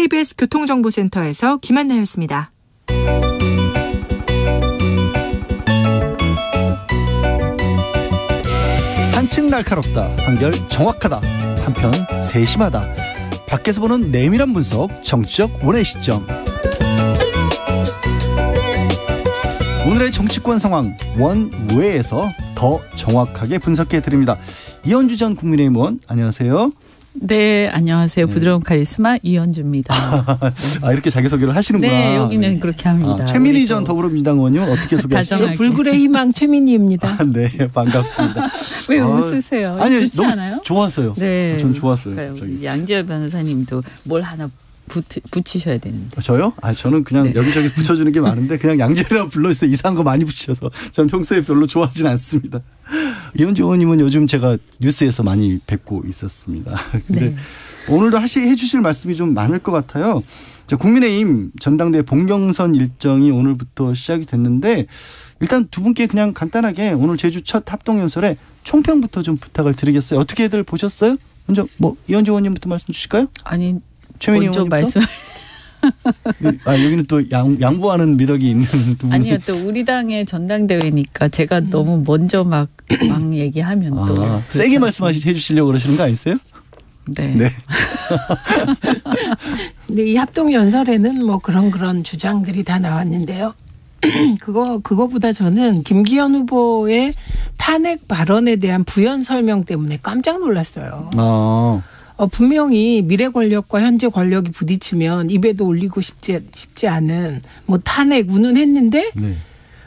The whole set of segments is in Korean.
KBS 교통정보센터에서 김한나였습니다. 한층 날카롭다, 한결 정확하다, 한편 세심하다. 밖에서 보는 내밀한 분석, 정치적 원의 시점. 오늘의 정치권 상황 원외에서 더 정확하게 분석해 드립니다. 이현주 전 국민의힘 의원, 안녕하세요. 네, 안녕하세요. 부드러운 카리스마 이현주입니다. 이렇게 자기소개를 하시는구나. 네, 여기는 그렇게 합니다. 최민희 전 더불어민주당 의원님은 어떻게 소개하시죠? 불굴의 희망 최민희입니다. 네, 반갑습니다. 왜 웃으세요? 아니, 좋지 너무 않아요? 좋았어요. 네, 전 좋았어요. 양지열 변호사님도 뭘 하나 붙이셔야 되는데. 저요? 저는 그냥 네. 여기저기 붙여주는 게 많은데 그냥 양재라고 불러주세요. 이상한 거 많이 붙여서 저는 평소에 별로 좋아하진 않습니다. 이현주 의원님은 요즘 제가 뉴스에서 많이 뵙고 있었습니다. 근데 네. 오늘도 해주실 말씀이 좀 많을 것 같아요. 국민의힘 전당대회 본경선 일정이 오늘부터 시작이 됐는데 일단 두 분께 그냥 간단하게 오늘 제주 첫 합동연설에 총평부터 좀 부탁을 드리겠어요. 어떻게들 보셨어요? 먼저 이현주 의원님부터 말씀 주실까요? 아니, 최민희 먼저 의원님부터? 말씀. 여기는 또 양보하는 미덕이 있는 두 분. 아니요, 또 우리 당의 전당대회니까 제가 너무 먼저 막 얘기하면 또 세게 말씀해 주시려고 그러시는 거 아니세요? 네. 네. 근데 이 합동 연설에는 뭐 그런 주장들이 다 나왔는데요. 그거보다 저는 김기현 후보의 탄핵 발언에 대한 부연 설명 때문에 깜짝 놀랐어요. 분명히 미래 권력과 현재 권력이 부딪히면 입에도 올리고 싶지 않은 뭐 탄핵 운운했는데 네.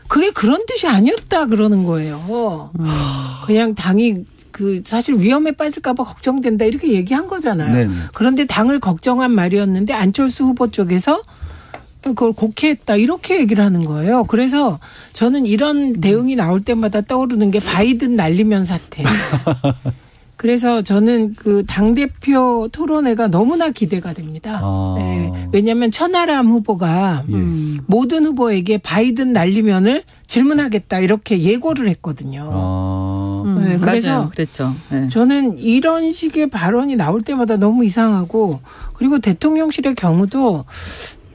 그게 그런 뜻이 아니었다 그러는 거예요. 그냥 당이 사실 위험에 빠질까 봐 걱정된다 이렇게 얘기한 거잖아요. 네네. 그런데 당을 걱정한 말이었는데 안철수 후보 쪽에서 그걸 곡해했다 이렇게 얘기를 하는 거예요. 그래서 저는 이런 대응이 나올 때마다 떠오르는 게 바이든 날리면 사태. 그래서 저는 당대표 토론회가 너무나 기대가 됩니다. 네. 왜냐하면 천하람 후보가 모든 후보에게 바이든 날리면을 질문하겠다 이렇게 예고를 했거든요. 네. 그래서 맞아요. 그랬죠. 네. 저는 이런 식의 발언이 나올 때마다 너무 이상하고 그리고 대통령실의 경우도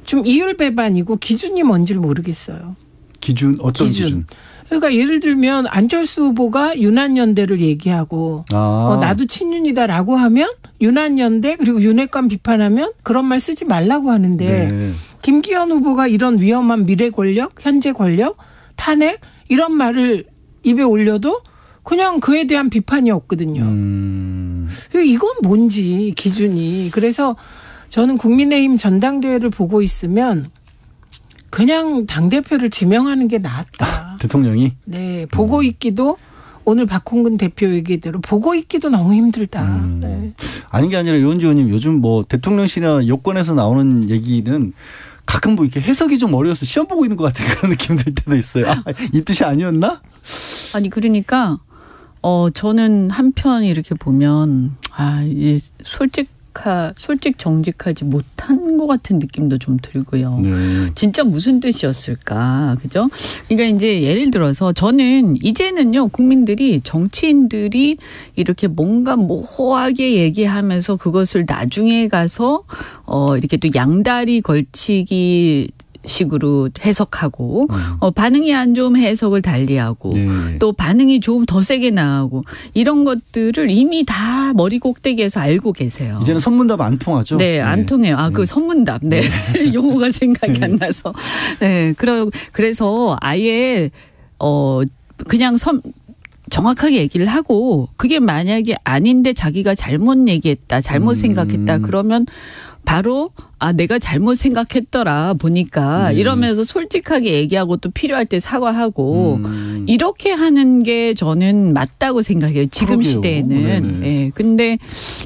좀 이율배반이고 기준이 뭔지를 모르겠어요. 기준? 어떤 기준? 그러니까 예를 들면 안철수 후보가 윤한연대를 얘기하고 나도 친윤이다라고 하면 윤한연대 그리고 윤핵관 비판하면 그런 말 쓰지 말라고 하는데 네. 김기현 후보가 이런 위험한 미래 권력, 현재 권력, 탄핵 이런 말을 입에 올려도 그냥 그에 대한 비판이 없거든요. 이건 뭔지 기준이. 그래서 저는 국민의힘 전당대회를 보고 있으면 그냥 당대표를 지명하는 게 낫다. 대통령이? 네. 보고 있기도 오늘 박홍근 대표 얘기대로 보고 있기도 너무 힘들다. 네. 아닌 게 아니라 이현주 의원님 요즘 대통령실이나 여권에서 나오는 얘기는 가끔 이렇게 해석이 좀 어려워서 시험 보고 있는 것 같은 그런 느낌 들 때도 있어요. 이 뜻이 아니었나? 아니 그러니까 저는 한편 이렇게 보면 솔직 정직하지 못한 것 같은 느낌도 좀 들고요. 진짜 무슨 뜻이었을까, 그죠? 그러니까 이제 예를 들어서 저는 이제는요 국민들이 정치인들이 이렇게 뭔가 모호하게 얘기하면서 그것을 나중에 가서 이렇게 또 양다리 걸치기 식으로 해석하고 반응이 안 좋으면 해석을 달리하고 또 반응이 좋으면 더 세게 나가고 이런 것들을 이미 다 머리 꼭대기에서 알고 계세요. 이제는 선문답 안 통하죠? 네, 안 통해요. 그 선문답. 네. 용어가 생각이 안 나서. 네. 그래서 아예 그냥 정확하게 얘기를 하고 그게 만약에 아닌데 자기가 잘못 얘기했다, 잘못 생각했다 그러면 바로 내가 잘못 생각했더라 보니까 이러면서 솔직하게 얘기하고 또 필요할 때 사과하고 이렇게 하는 게 저는 맞다고 생각해요. 지금 그러게요. 시대에는. 네. 근데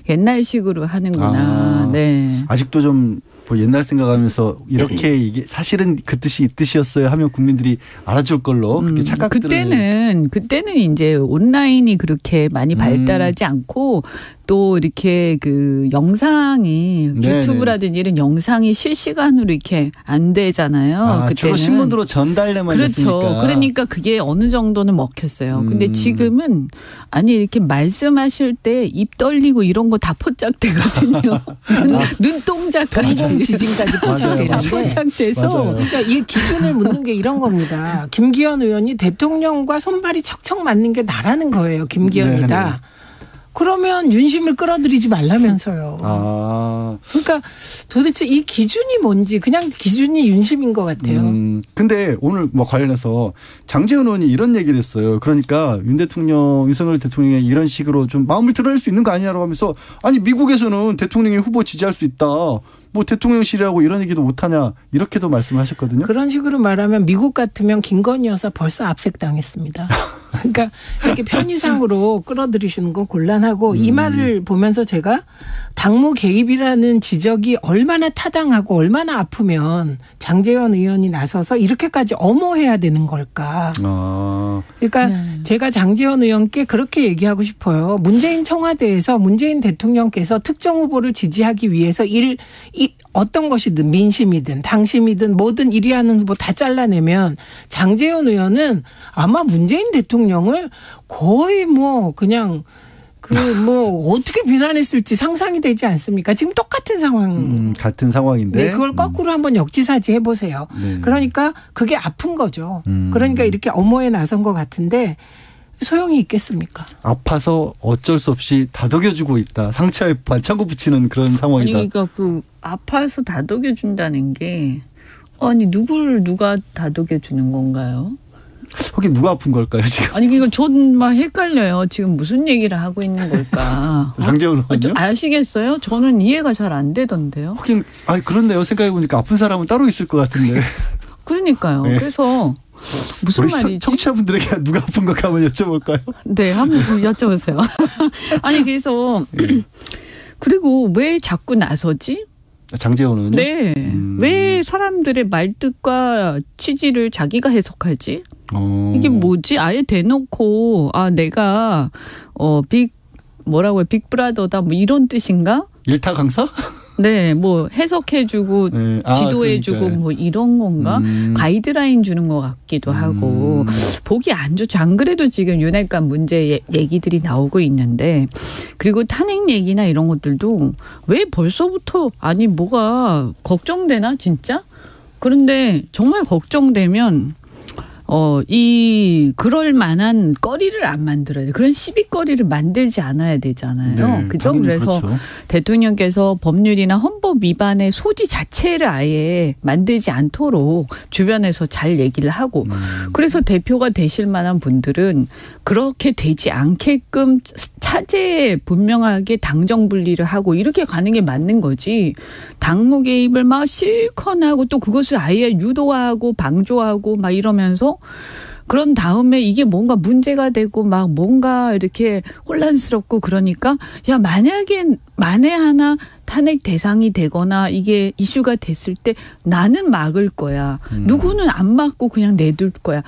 옛날식으로 하는구나. 네. 아직도 좀 옛날 생각하면서 이렇게 이게 사실은 그 뜻이 이 뜻이었어요 하면 국민들이 알아줄 걸로 그렇게 착각들을. 그때는 이제 온라인이 그렇게 많이 발달하지 않고 또 이렇게 그 영상이 유튜브라든지 이런 영상이 실시간으로 이렇게 안 되잖아요. 그때는. 주로 신문으로 전달되만 그렇죠. 됐으니까. 그러니까 그게 어느 정도는 먹혔어요. 근데 지금은 아니 이렇게 말씀하실 때 입 떨리고 이런 거 다 포착되거든요. 눈동자 동공 지진까지 포착돼서. 그러니까 이 기준을 묻는 게 이런 겁니다. 김기현 의원이 대통령과 손발이 척척 맞는 게 나라는 거예요. 김기현이다. 네네. 그러면 윤심을 끌어들이지 말라면서요. 그러니까 도대체 이 기준이 뭔지 그냥 기준이 윤심인 것 같아요. 근데 오늘 뭐 관련해서 장제원 의원이 이런 얘기를 했어요. 그러니까 윤석열 대통령이 이런 식으로 좀 마음을 드러낼 수 있는 거 아니냐라고 하면서 아니 미국에서는 대통령이 후보 지지할 수 있다. 뭐 대통령실이라고 이런 얘기도 못하냐 이렇게도 말씀하셨거든요. 그런 식으로 말하면 미국 같으면 김건희 여사 벌써 압색당했습니다. 그러니까 이렇게 편의상으로 끌어들이시는 건 곤란하고 이 말을 보면서 제가 당무 개입이라는 지적이 얼마나 타당하고 얼마나 아프면 장제원 의원이 나서서 이렇게까지 엄호해야 되는 걸까. 그러니까 제가 장제원 의원께 그렇게 얘기하고 싶어요. 문재인 청와대에서 문재인 대통령께서 특정 후보를 지지하기 위해서 어떤 것이든 민심이든 당심이든 뭐든 1위 하는 후보 다 잘라내면 장제원 의원은 아마 문재인 대통령을 거의 뭐 그냥 어떻게 비난했을지 상상이 되지 않습니까? 지금 똑같은 상황. 같은 상황인데. 네, 그걸 거꾸로 한번 역지사지 해보세요. 그러니까 그게 아픈 거죠. 그러니까 이렇게 엄호에 나선 것 같은데 소용이 있겠습니까? 아파서 어쩔 수 없이 다독여주고 있다. 상처에 발차고 붙이는 그런 상황이다. 아니 그러니까 그 아파서 다독여준다는 게 아니 누가 다독여주는 건가요? 혹시 누가 아픈 걸까요 지금? 아니 이거 정말 헷갈려요. 지금 무슨 얘기를 하고 있는 걸까? 장제원 의원요? 아시겠어요? 저는 이해가 잘 안 되던데요. 하긴 그렇네요. 생각해 보니까 아픈 사람은 따로 있을 것 같은데. 그러니까요. 네. 그래서 무슨 말이지? 청취자분들에게 누가 아픈 걸까 한번 여쭤볼까요? 네, 한번 여쭤보세요. 아니 그래서 그리고 왜 자꾸 나서지? 장제원 의원요? 네. 왜 사람들의 말뜻과 취지를 자기가 해석하지? 이게 뭐지? 아예 대놓고 내가 빅브라더다 뭐 이런 뜻인가? 일타 강사? 네, 뭐 해석해주고 지도해주고 그러니까. 뭐 이런 건가? 가이드라인 주는 것 같기도 하고 보기 안 좋죠. 안 그래도 지금 윤핵관 문제 얘기들이 나오고 있는데 그리고 탄핵 얘기나 이런 것들도 왜 벌써부터 뭐가 걱정되나 진짜? 그런데 정말 걱정되면 그럴 만한 거리를 안 만들어야 돼. 그런 시비거리를 만들지 않아야 되잖아요. 네, 그죠? 그래서 그렇죠. 대통령께서 법률이나 헌법 위반의 소지 자체를 아예 만들지 않도록 주변에서 잘 얘기를 하고 그래서 대표가 되실 만한 분들은 그렇게 되지 않게끔 차제에 분명하게 당정 분리를 하고 이렇게 가는 게 맞는 거지. 당무 개입을 막 실컷 하고 또 그것을 아예 유도하고 방조하고 막 이러면서 그런 다음에 이게 뭔가 문제가 되고 막 뭔가 이렇게 혼란스럽고 그러니까 만에 하나 탄핵 대상이 되거나 이게 이슈가 됐을 때 나는 막을 거야. 누구는 안 막고 그냥 냅둘 거야.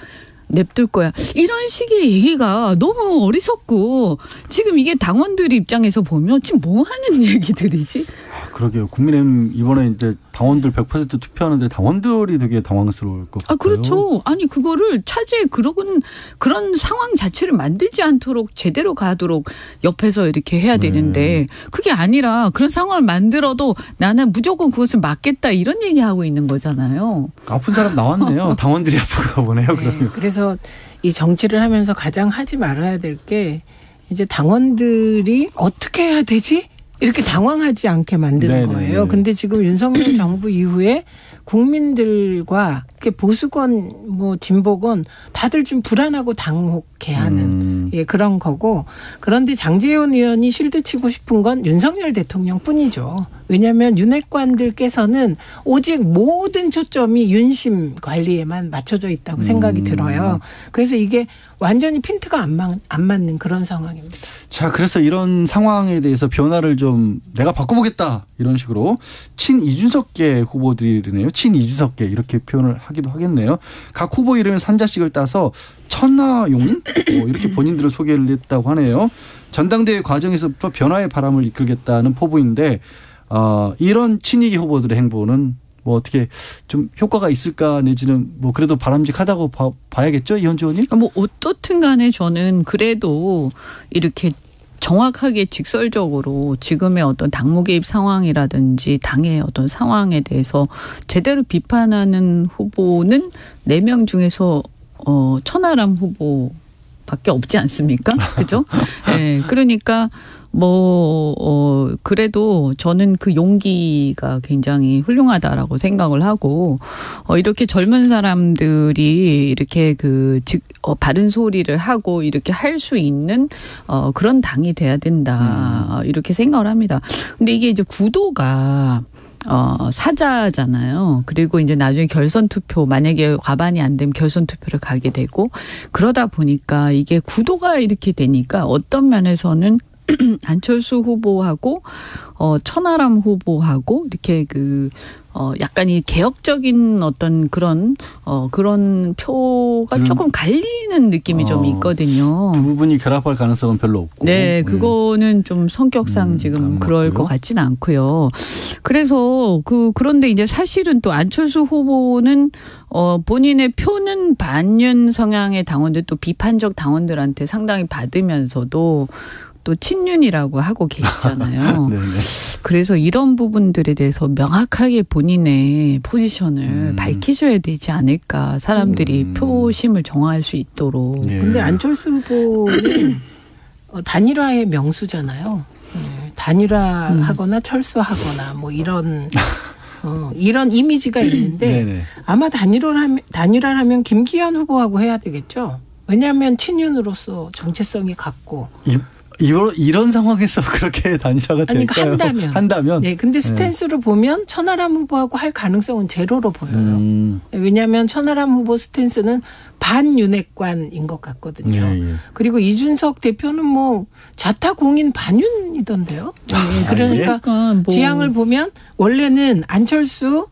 이런 식의 얘기가 너무 어리석고 지금 이게 당원들 입장에서 보면 지금 뭐 하는 얘기들이지? 그러게요. 국민의힘 이번에 이제 당원들 100% 투표하는데 당원들이 되게 당황스러울 것 같아요. 그렇죠. 아니 그거를 차제에 그런 상황 자체를 만들지 않도록 제대로 가도록 옆에서 이렇게 해야 되는데 그게 아니라 그런 상황을 만들어도 나는 무조건 그것을 막겠다 이런 얘기하고 있는 거잖아요. 아픈 사람 나왔네요. 당원들이 아픈가 보네요. 그러면. 그래서 이 정치를 하면서 가장 하지 말아야 될 게 이제 당원들이 어떻게 해야 되지? 이렇게 당황하지 않게 만드는 거예요. 근데 지금 윤석열 정부 이후에 국민들과 보수건 뭐 진보건 다들 좀 불안하고 당혹해하는 그런 거고 그런데 장제원 의원이 실드 치고 싶은 건 윤석열 대통령뿐이죠. 왜냐하면 윤핵관들께서는 오직 모든 초점이 윤심 관리에만 맞춰져 있다고 생각이 들어요. 그래서 이게 완전히 핀트가 안 맞는 그런 상황입니다. 자, 그래서 이런 상황에 대해서 변화를 좀 내가 바꿔보겠다 이런 식으로 친이준석계 후보들이네요. 친이준석계 이렇게 표현을 하기도 하겠네요. 각 후보 이름에 산자씩을 따서 천하용인 이렇게 본인들을 소개를 했다고 하네요. 전당대회 과정에서부터 변화의 바람을 이끌겠다는 포부인데 이런 친이계 후보들의 행보는 뭐 어떻게 좀 효과가 있을까 내지는 뭐 그래도 바람직하다고 봐야겠죠, 이현주 의원님? 뭐 어떻든 간에 저는 그래도 이렇게 정확하게 직설적으로 지금의 어떤 당무 개입 상황이라든지 당의 어떤 상황에 대해서 제대로 비판하는 후보는 4명 중에서 천하람 후보밖에 없지 않습니까? 그죠? 네, 그러니까 그래도 저는 그 용기가 굉장히 훌륭하다라고 생각을 하고, 이렇게 젊은 사람들이 이렇게 바른 소리를 하고 이렇게 할 수 있는, 그런 당이 돼야 된다. 이렇게 생각을 합니다. 근데 이게 이제 구도가, 사자잖아요. 그리고 이제 나중에 결선 투표, 만약에 과반이 안 되면 결선 투표를 가게 되고, 그러다 보니까 이게 구도가 이렇게 되니까 어떤 면에서는 안철수 후보하고 천하람 후보하고 이렇게 약간 이 개혁적인 어떤 그런 표가 조금 갈리는 느낌이 좀 있거든요. 두 분이 결합할 가능성은 별로 없고. 네, 그거는 좀 성격상 지금 그럴 것 같지는 않고요. 그래서 그런데 이제 사실은 또 안철수 후보는 본인의 표는 반윤 성향의 당원들, 또 비판적 당원들한테 상당히 받으면서도 또 친윤이라고 하고 계시잖아요. 그래서 이런 부분들에 대해서 명확하게 본인의 포지션을 밝히셔야 되지 않을까. 사람들이 표심을 정할 수 있도록. 근데 안철수 후보는 단일화의 명수잖아요. 단일화하거나 철수하거나 뭐 이런 이미지가 있는데 아마 단일화를 하면 김기현 후보하고 해야 되겠죠. 왜냐하면 친윤으로서 정체성이 같고. 이런 상황에서 그렇게 단일화가 될까요? 그러니까 한다면. 네, 근데 스탠스로 보면 천하람 후보하고 할 가능성은 제로로 보여요. 왜냐하면 천하람 후보 스탠스는 반윤핵관인 것 같거든요. 그리고 이준석 대표는 뭐 자타공인 반윤이던데요. 그러니까 지향을 보면 원래는 안철수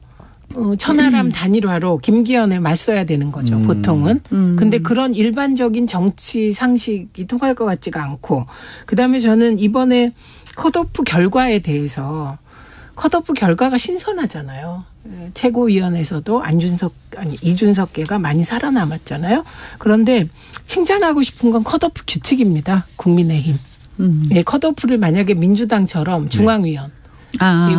천하람 단일화로 김기현에 맞서야 되는 거죠. 보통은. 근데 그런 일반적인 정치 상식이 통할 것 같지가 않고, 그다음에 저는 이번에 컷오프 결과에 대해서 컷오프 결과가 신선하잖아요. 최고위원회에서도 이준석계가 많이 살아남았잖아요. 그런데 칭찬하고 싶은 건 컷오프 규칙입니다. 국민의힘. 컷오프를 만약에 민주당처럼 중앙위원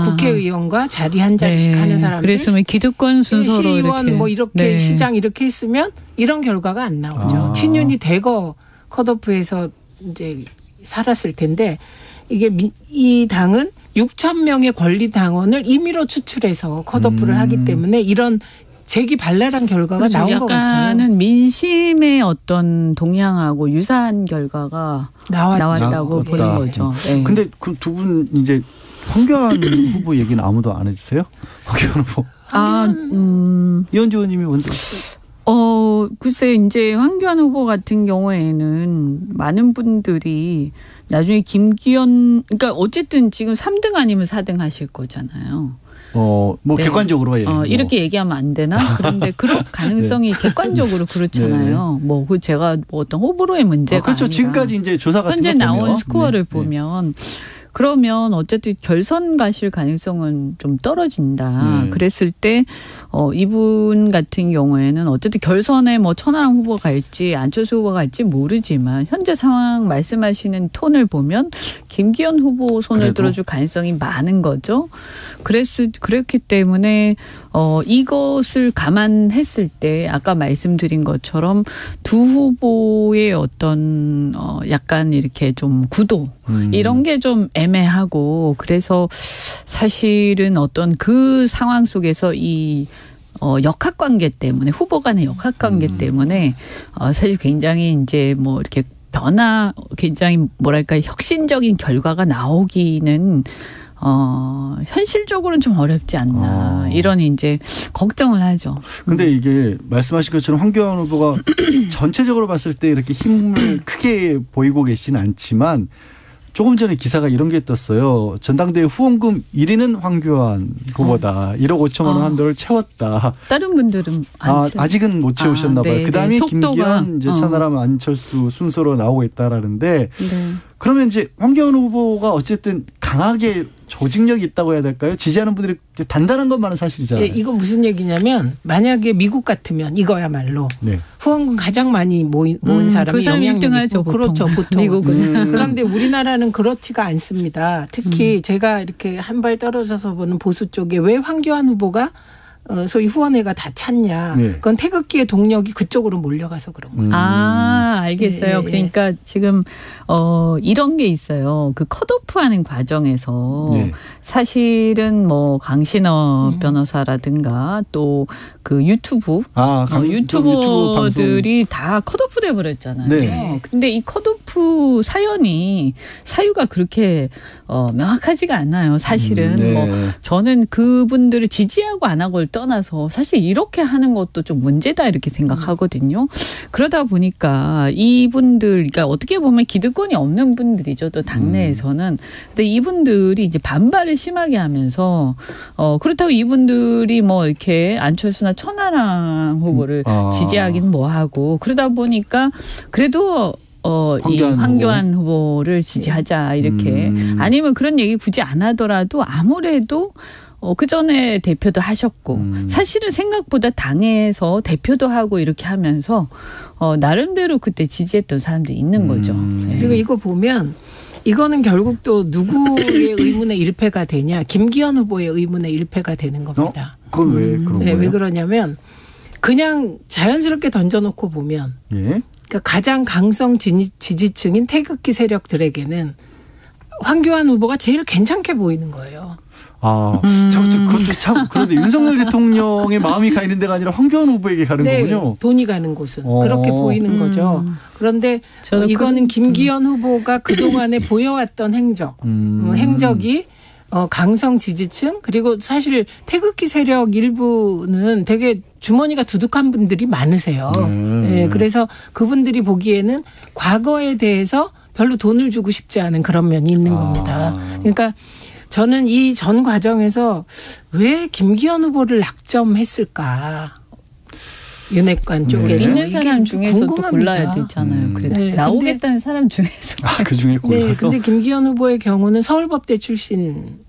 국회의원과 자리 한 자리씩 하는 사람들. 그랬으면 기득권 순서로 시의원 이렇게 시장 이렇게 했으면 이런 결과가 안 나오죠. 친윤이 대거 컷오프에서 이제 살았을 텐데, 이게 이 당은 6천 명의 권리 당원을 임의로 추출해서 컷오프를 하기 때문에 이런 재기발랄한 결과가 나온 것 같아요. 약간은 민심의 어떤 동향하고 유사한 결과가 나왔다고 보는 거죠. 근데 그 두 분 이제 황교안 후보 얘기는 아무도 안 해주세요? 황교안 후보. 이현주 의원님이 먼저. 글쎄 이제 황교안 후보 같은 경우에는 많은 분들이 나중에 그러니까 어쨌든 지금 3등 아니면 4등 하실 거잖아요. 객관적으로 이렇게 얘기하면 안 되나? 그런데 그럴 가능성이 객관적으로 그렇잖아요. 제가 어떤 호불호의 문제가 그렇죠. 아니라 지금까지 이제 조사 같은 현재 나온 스코어를 보면. 그러면 어쨌든 결선 가실 가능성은 좀 떨어진다. 그랬을 때 이분 같은 경우에는 어쨌든 결선에 천하람 후보가 갈지 안철수 후보가 갈지 모르지만 현재 상황 말씀하시는 톤을 보면 김기현 후보 손을 들어줄 가능성이 많은 거죠. 그랬기 때문에 이것을 감안했을 때 아까 말씀드린 것처럼 두 후보의 어떤 약간 이렇게 좀 구도 이런 게 좀 애매하고, 그래서 사실은 어떤 그 상황 속에서 이 역학관계 때문에 후보 간의 역학관계 때문에 사실 굉장히 이제 이렇게 굉장히 혁신적인 결과가 나오기는 현실적으로는 좀 어렵지 않나 이런 이제 걱정을 하죠. 근데 이게 말씀하신 것처럼 황교안 후보가 전체적으로 봤을 때 이렇게 힘을 크게 보이고 계시는 않지만 조금 전에 기사가 이런 게 떴어요. 전당대회 후원금 1위는 황교안 후보다. 1억 5천만 원 한도를 채웠다. 다른 분들은 아직은 못 채우셨나 봐요. 그다음에 김기현, 이제 천하람, 안철수 순서로 나오고 있다라는데 그러면 이제 황교안 후보가 어쨌든 강하게 조직력이 있다고 해야 될까요? 지지하는 분들이 단단한 것만은 사실이잖아요. 예, 이건 무슨 얘기냐면 만약에 미국 같으면 이거야말로 후원금 가장 많이 모은 사람이 영향력이 있고 그렇죠. 보통. 미국은. 그런데 우리나라는 그렇지가 않습니다. 특히 제가 이렇게 한 발 떨어져서 보는 보수 쪽에 왜 황교안 후보가 소위 후원회가 다 찼냐. 그건 태극기의 동력이 그쪽으로 몰려가서 그런 거예요. 알겠어요. 그러니까 지금 이런 게 있어요. 그 컷오프하는 과정에서 사실은 뭐 강신업 변호사라든가 또 그 유튜브 유튜버들이 다 컷오프 돼 버렸잖아요. 근데 이 컷오프 사유가 그렇게 명확하지가 않아요. 사실은 뭐 저는 그분들을 지지하고 안 하고를 떠나서 사실 이렇게 하는 것도 좀 문제다 이렇게 생각하거든요. 그러다 보니까 이분들 그러니까 어떻게 보면 기득권이 없는 분들이죠. 또 당내에서는. 근데 이분들이 이제 반발을 심하게 하면서 그렇다고 이분들이 뭐 이렇게 안철수나 천하람 후보를 지지하긴 뭐하고 그러다 보니까 그래도 이 황교안 후보를 지지하자 이렇게 아니면 그런 얘기 굳이 안 하더라도 아무래도 그 전에 대표도 하셨고 사실은 생각보다 당에서 대표도 하고 이렇게 하면서 나름대로 그때 지지했던 사람들이 있는 거죠. 그리고 이거 보면 이거는 결국 또 누구의 의문의 일패가 되냐. 김기현 후보의 의문의 일패가 되는 겁니다. 그건 왜 그런 거예요? 왜 그러냐면 그냥 자연스럽게 던져놓고 보면 그러니까 가장 강성 지지층인 태극기 세력들에게는 황교안 후보가 제일 괜찮게 보이는 거예요. 그것도 참 그런데 윤석열 대통령의 마음이 가 있는 데가 아니라 황교안 후보에게 가는 거군요. 돈이 가는 곳은 그렇게 보이는 거죠. 그런데 이거는 김기현 후보가 그동안에 보여왔던 행적이 강성 지지층 그리고 사실 태극기 세력 일부는 되게 주머니가 두둑한 분들이 많으세요. 그래서 그분들이 보기에는 과거에 대해서 별로 돈을 주고 싶지 않은 그런 면이 있는 겁니다. 그러니까 저는 이 전 과정에서 왜 김기현 후보를 낙점했을까? 윤핵관 쪽에서. 있는 사람 중에서 또 골라야 되잖아요. 그래도 나오겠다는 사람 중에서. 그 중에 골라서. 근데 김기현 후보의 경우는 서울법대 출신.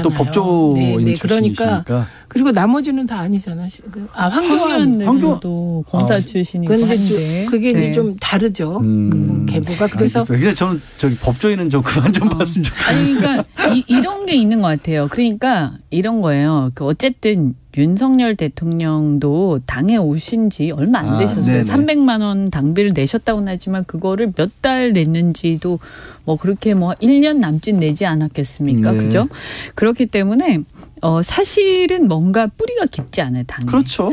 또 법조인 출신이시니까. 그러니까 그리고 나머지는 다 아니잖아. 황교안도 공사 출신이고 한데. 그게 이제 좀 다르죠. 그 계보가. 그래서 저는 저기 법조인은 좀 그만 좀 봤으면 좋겠어요. 아니 그러니까 이런 게 있는 것 같아요. 그러니까 이런 거예요. 그 어쨌든 윤석열 대통령도 당에 오신 지 얼마 안 되셨어요. 300만 원 당비를 내셨다고는 하지만 그거를 몇 달 냈는지도 뭐 그렇게 뭐 1년 남짓 내지 않았겠습니까? 그죠? 그렇기 때문에 사실은 뭔가 뿌리가 깊지 않아요. 당에. 그렇죠.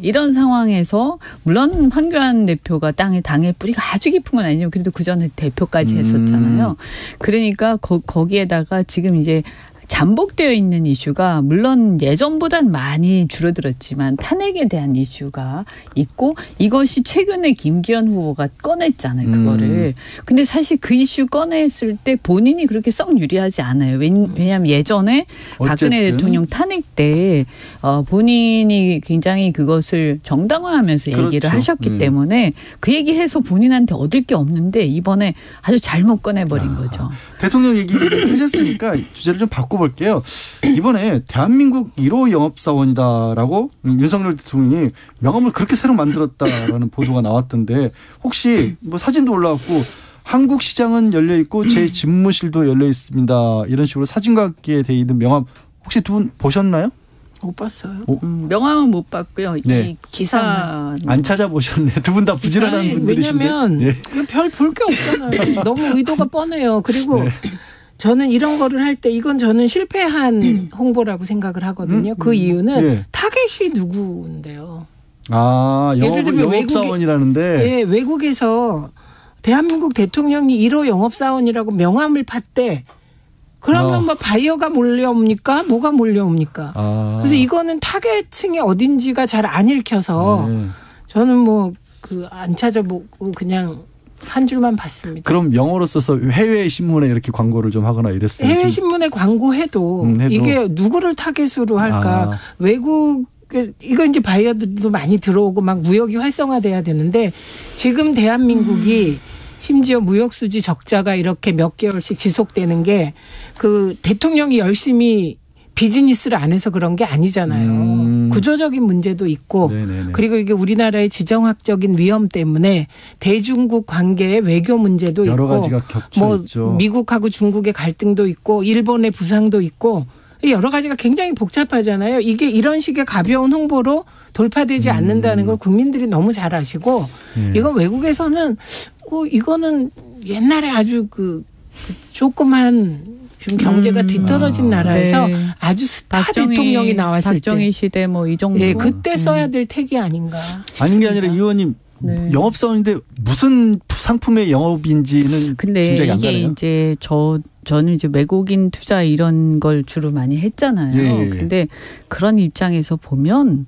이런 상황에서 물론 황교안 대표가 당에 뿌리가 아주 깊은 건 아니지만 그래도 그전에 대표까지 했었잖아요. 그러니까 거기에다가 지금 이제 잠복되어 있는 이슈가 물론 예전보단 많이 줄어들었지만 탄핵에 대한 이슈가 있고 이것이 최근에 김기현 후보가 꺼냈잖아요. 그거를. 근데 사실 그 이슈 꺼냈을 때 본인이 그렇게 썩 유리하지 않아요. 왜냐하면 예전에 박근혜 대통령 탄핵 때 본인이 굉장히 그것을 정당화하면서 얘기를 하셨기 때문에 그 얘기해서 본인한테 얻을 게 없는데 이번에 아주 잘못 꺼내버린 거죠. 대통령 얘기를 하셨으니까 주제를 좀 바꿔볼게요. 이번에 대한민국 1호 영업사원이다라고 윤석열 대통령이 명함을 그렇게 새로 만들었다라는 보도가 나왔던데 혹시 뭐 사진도 올라왔고 한국 시장은 열려 있고 제 집무실도 열려 있습니다. 이런 식으로 사진과 함께 돼 있는 명함 혹시 두 분 보셨나요? 못 봤어요. 명함은 못 봤고요. 이 기사 안 찾아보셨네. 두 분 다 부지런한 분들이신데. 왜냐하면 별 볼 게 없잖아요. 너무 의도가 뻔해요. 그리고 저는 이런 거를 할 때 이건 저는 실패한 홍보라고 생각을 하거든요. 그 이유는 타겟이 누구인데요. 예를 들면 영업사원이라는데. 외국에서 대한민국 대통령이 1호 영업사원이라고 명함을 팠대. 그러면 뭐 바이어가 몰려옵니까? 뭐가 몰려옵니까? 그래서 이거는 타겟층이 어딘지가 잘 안 읽혀서 저는 뭐 안 찾아보고 그냥 한 줄만 봤습니다. 그럼 영어로 써서 해외 신문에 이렇게 광고를 좀 하거나 이랬어요? 해외 신문에 광고해도 이게 누구를 타겟으로 할까? 외국 이거 이제 바이어들도 많이 들어오고 막 무역이 활성화돼야 되는데 지금 대한민국이 심지어 무역 수지 적자가 이렇게 몇 개월씩 지속되는 게 그 대통령이 열심히 비즈니스를 안 해서 그런 게 아니잖아요. 구조적인 문제도 있고 네네네. 그리고 이게 우리나라의 지정학적인 위험 때문에 대중국 관계의 외교 문제도 여러 있고 가지가 겹쳐 있죠. 미국하고 중국의 갈등도 있고 일본의 부상도 있고 여러 가지가 굉장히 복잡하잖아요. 이게 이런 식의 가벼운 홍보로 돌파되지 않는다는 걸 국민들이 너무 잘 아시고 이거 외국에서는 이거는 옛날에 아주 조그만 좀 경제가 뒤떨어진 나라에서 네. 아주 스타 대통령이 나왔을 때 박정희 시대 뭐 이 정도. 그때 써야 될 택이 아닌가 싶습니다. 아닌 게 아니라 이 의원님 영업사원인데 무슨 상품의 영업인지는 근데 짐작이 안 이게 가네요. 이제 저는 이제 외국인 투자 이런 걸 주로 많이 했잖아요. 근데 그런 입장에서 보면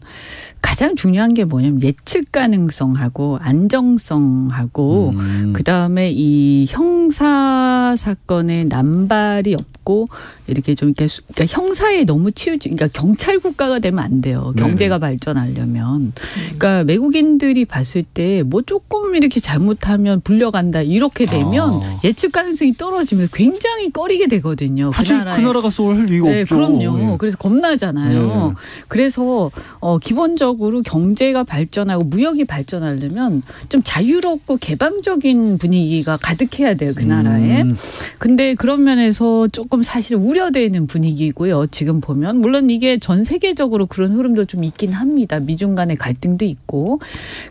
가장 중요한 게 뭐냐면 예측 가능성하고 안정성하고 그다음에 이 형사 사건의 남발이 없고 이렇게 좀 이렇게 그러니까 형사에 너무 그러니까 경찰 국가가 되면 안 돼요. 경제가 발전하려면. 그러니까 외국인들이 봤을 때 뭐 조금 이렇게 잘못하면 불려간다 이렇게 되면 예측 가능성이 떨어지면서 굉장히 꺼리게 되거든요. 굳이 그 나라 가서 할 이유가 없죠. 그럼요. 그래서 겁나잖아요. 그래서 기본적으로 경제가 발전하고 무역이 발전하려면 좀 자유롭고 개방적인 분위기가 가득해야 돼요. 그 나라에. 근데 그런 면에서 조금 사실 우려되는 분위기고요. 지금 보면. 물론 이게 전 세계적으로 그런 흐름도 좀 있긴 합니다. 미중 간의 갈등도 있고.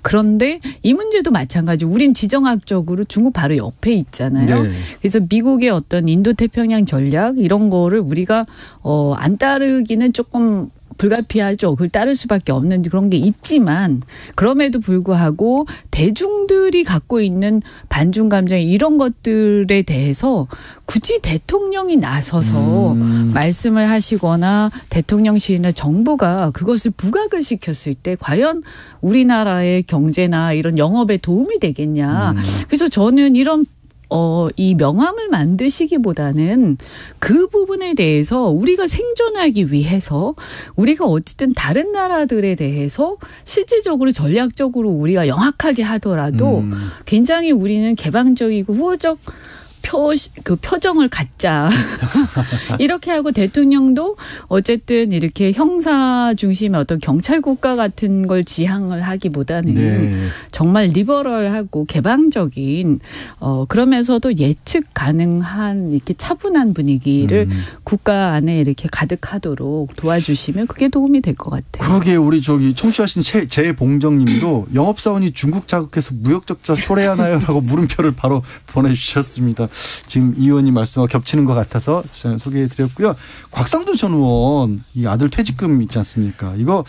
그런데 이 문제도 마찬가지. 우린 지정학적으로 중국 바로 옆에 있잖아요. 그래서 미국의 어떤 인도태평양 전략 이런 거를 우리가 안 따르기는 조금 불가피하죠. 그걸 따를 수밖에 없는 그런 게 있지만 그럼에도 불구하고 대중들이 갖고 있는 반중 감정 이런 것들에 대해서 굳이 대통령이 나서서 말씀을 하시거나 대통령실이나 정부가 그것을 부각을 시켰을 때 과연 우리나라의 경제나 이런 영업에 도움이 되겠냐. 그래서 저는 이런 이 명함을 만드시기보다는 그 부분에 대해서 우리가 생존하기 위해서 우리가 어쨌든 다른 나라들에 대해서 실질적으로 전략적으로 우리가 영악하게 하더라도 굉장히 우리는 개방적이고 우호적 표정을 갖자. 이렇게 하고 대통령도 어쨌든 이렇게 형사 중심의 어떤 경찰 국가 같은 걸 지향을 하기보다는 정말 리버럴하고 개방적인 그러면서도 예측 가능한 이렇게 차분한 분위기를 국가 안에 이렇게 가득하도록 도와주시면 그게 도움이 될 것 같아요. 그러게 우리 청취하신 재봉정님도 영업사원이 중국 자극해서 무역적자 초래하나요라고 물음표를 바로 보내주셨습니다. 지금 이 의원님 말씀과 겹치는 것 같아서 저는 소개해드렸고요. 곽상도 전 의원 이 아들 퇴직금 있지 않습니까? 이거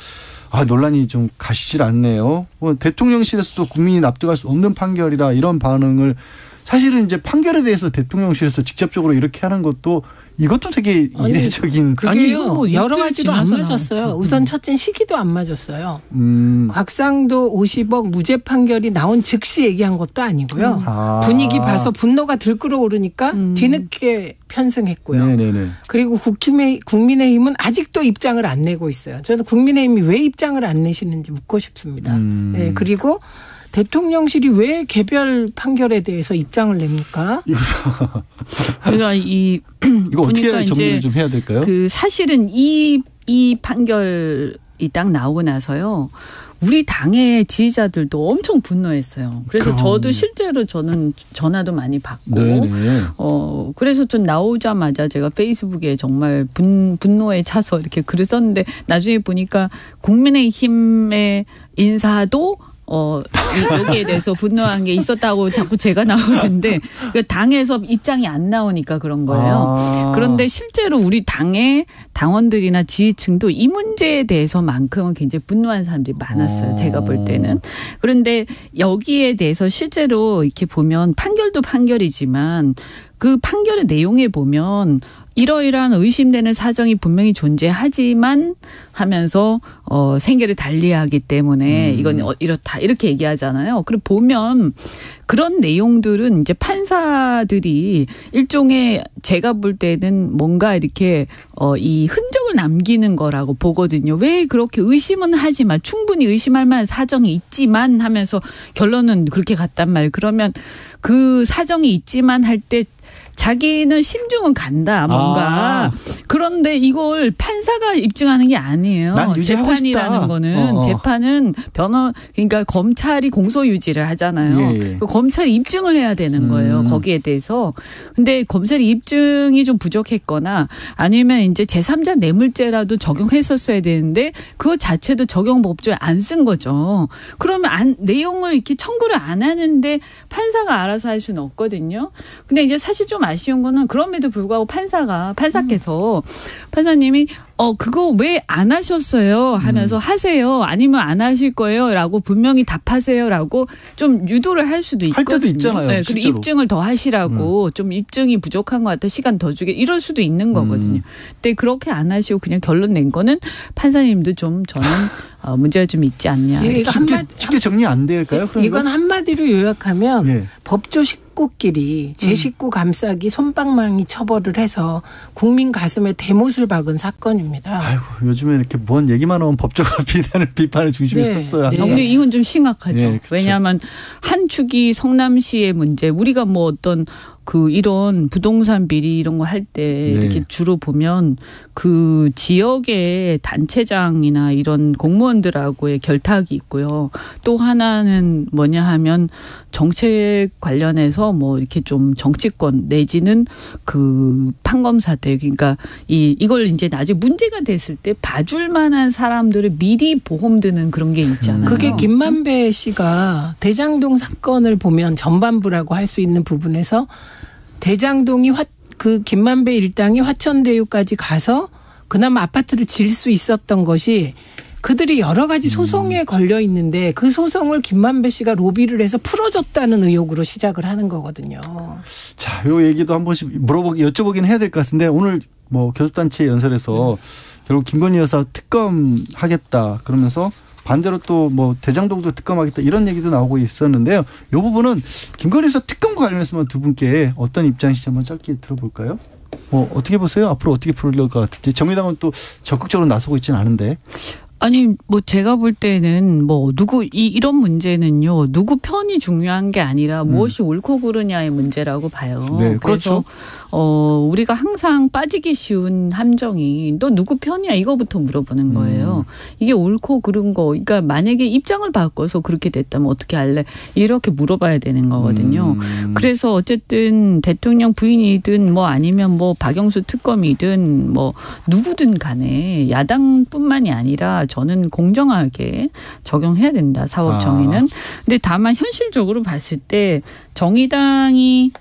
논란이 좀 가시질 않네요. 대통령실에서도 국민이 납득할 수 없는 판결이라 이런 반응을 사실은 이제 판결에 대해서 대통령실에서 직접적으로 이렇게 하는 것도 이것도 되게 이례적인. 그게요. 여러 가지로 안 맞았어요. 우선 첫째 시기도 안 맞았어요. 곽상도 50억 무죄 판결이 나온 즉시 얘기한 것도 아니고요. 분위기 봐서 분노가 들끓어오르니까 뒤늦게 편승했고요. 네네네. 그리고 국민의힘은 아직도 입장을 안 내고 있어요. 저는 국민의힘이 왜 입장을 안 내시는지 묻고 싶습니다. 네, 그리고 대통령실이 왜 개별 판결에 대해서 입장을 냅니까? 그러니까 이거 어떻게 정리를 좀 해야 될까요? 사실은 이 판결이 딱 나오고 나서요. 우리 당의 지지자들도 엄청 분노했어요. 그래서 저도 실제로 저는 전화도 많이 받고 그래서 좀 나오자마자 제가 페이스북에 정말 분노에 차서 이렇게 글을 썼는데 나중에 보니까 국민의힘의 인사도 여기에 대해서 분노한 게 있었다고 자꾸 제가 나오는데 당에서 입장이 안 나오니까 그런 거예요. 그런데 실제로 우리 당의 당원들이나 지지층도 이 문제에 대해서만큼은 굉장히 분노한 사람들이 많았어요. 제가 볼 때는. 그런데 여기에 대해서 실제로 이렇게 보면 판결도 판결이지만 그 판결의 내용에 보면 이러이러한 의심되는 사정이 분명히 존재하지만 하면서 생계를 달리하기 때문에 이건 이렇다 이렇게 얘기하잖아요. 그리고 보면 그런 내용들은 이제 판사들이 일종의 제가 볼 때는 뭔가 이렇게 이 흔적을 남기는 거라고 보거든요. 왜 그렇게 의심은 하지만 충분히 의심할 만한 사정이 있지만 하면서 결론은 그렇게 갔단 말이에요. 그러면 그 사정이 있지만 할 때 자기는 심증은 간다 뭔가. 그런데 이걸 판사가 입증하는 게 아니에요. 난 유지하고 재판이라는 싶다. 거는 재판은 그러니까 검찰이 공소 유지를 하잖아요. 예. 그 검찰이 입증을 해야 되는 거예요. 거기에 대해서. 근데 검찰이 입증이 좀 부족했거나 아니면 이제 제3자 뇌물죄라도 적용했었어야 되는데 그거 자체도 적용 법조에 안 쓴 거죠. 그러면 내용을 이렇게 청구를 안 하는데 판사가 알아서 할 수는 없거든요. 근데 이제 사실 좀 아쉬운 거는 그럼에도 불구하고 판사께서 판사님이 그거 왜 안 하셨어요 하면서 하세요 아니면 안 하실 거예요라고 분명히 답하세요라고 좀 유도를 할 수도 있거든요. 할 때도 있잖아요. 네, 그리고 입증을 더 하시라고 좀 입증이 부족한 것 같아 시간 더 주게 이럴 수도 있는 거거든요. 근데 그렇게 안 하시고 그냥 결론 낸 거는 판사님도 좀 저는 문제가 좀 있지 않냐. 쉽게 정리 안 될까요? 이건 한마디로 요약하면 예. 법조 식구끼리 제 식구 감싸기 솜방망이 처벌을 해서 국민 가슴에 대못을 박은 사건입니다. 아이고 요즘에 이렇게 뭔 얘기만 하면 법조가 비판의 중심에 섰어요. 네. 근데 이건 좀 심각하죠. 네, 그렇죠. 왜냐하면 한 축이 성남시의 문제 우리가 뭐 어떤 이런 부동산 비리 이런 거 할 때 이렇게 주로 보면 그 지역의 단체장이나 이런 공무원들하고의 결탁이 있고요. 또 하나는 뭐냐 하면 정책 관련해서 뭐 이렇게 좀 정치권 내지는 그 판검사들 그러니까 이걸 이제 나중에 문제가 됐을 때 봐줄 만한 사람들을 미리 보험 드는 그런 게 있잖아요. 그게 김만배 씨가 대장동 사건을 보면 전반부라고 할 수 있는 부분에서 대장동이 그 김만배 일당이 화천대유까지 가서 그나마 아파트를 지을 수 있었던 것이 그들이 여러 가지 소송에 걸려 있는데 그 소송을 김만배 씨가 로비를 해서 풀어줬다는 의혹으로 시작을 하는 거거든요. 자, 요 얘기도 한 번씩 여쭤보긴 해야 될 것 같은데 오늘 뭐 교섭단체 연설에서 결국 김건희 여사 특검하겠다 그러면서 반대로 또 뭐 대장동도 특검하겠다 이런 얘기도 나오고 있었는데요. 이 부분은 김건희 여사 특검과 관련해서만 두 분께 어떤 입장이신지 한번 짧게 들어볼까요? 뭐 어떻게 보세요? 앞으로 어떻게 풀릴 것 같은지. 정의당은 또 적극적으로 나서고 있지는 않은데. 아니 뭐 제가 볼 때는 뭐 이런 문제는요 누구 편이 중요한 게 아니라 무엇이 옳고 그르냐의 문제라고 봐요. 네, 그래서 그렇죠. 우리가 항상 빠지기 쉬운 함정이 너 누구 편이야 이거부터 물어보는 거예요. 이게 옳고 그른 거. 그러니까 만약에 입장을 바꿔서 그렇게 됐다면 어떻게 할래? 이렇게 물어봐야 되는 거거든요. 그래서 어쨌든 대통령 부인이든 뭐 아니면 뭐 박영수 특검이든 뭐 누구든 간에 야당뿐만이 아니라 저는 공정하게 적용해야 된다. 사법 정의는. 근데 다만 현실적으로 봤을 때 정의당이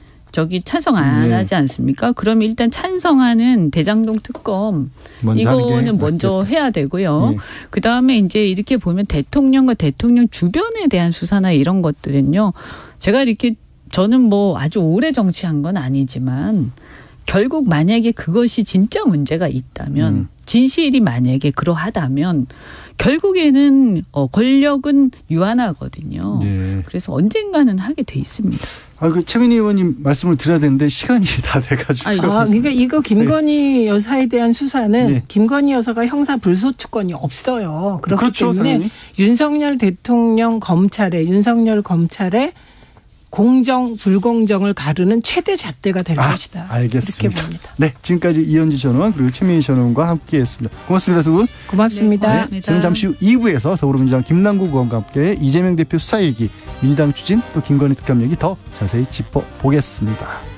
찬성 안 하지 않습니까? 그럼 일단 찬성하는 대장동 특검 이거는 먼저 해야 되고요. 네. 그다음에 이제 이렇게 보면 대통령과 대통령 주변에 대한 수사나 이런 것들은요. 제가 이렇게 저는 뭐 아주 오래 정치한 건 아니지만 결국 만약에 그것이 진짜 문제가 있다면 진실이 만약에 그러하다면 결국에는 권력은 유한하거든요. 네. 그래서 언젠가는 하게 돼 있습니다. 최민희 의원님 말씀을 드려야 되는데 시간이 다 돼가지고. 그러니까 이거 김건희 여사에 대한 수사는 김건희 여사가 형사 불소추권이 없어요. 그렇기 그렇죠, 때문에 당연히. 윤석열 대통령 윤석열 검찰의 공정 불공정을 가르는 최대 잣대가 될 것이다. 알겠습니다. 이렇게 봅니다. 네, 지금까지 이현주 전 의원 그리고 최민희 전 의원과 함께했습니다. 고맙습니다, 두 분. 고맙습니다. 네, 고맙습니다. 저는 잠시 후 2부에서 더불어민주당 김남국 의원과 함께 이재명 대표 수사 얘기, 민주당 추진 또 김건희 특검 얘기 더 자세히 짚어보겠습니다.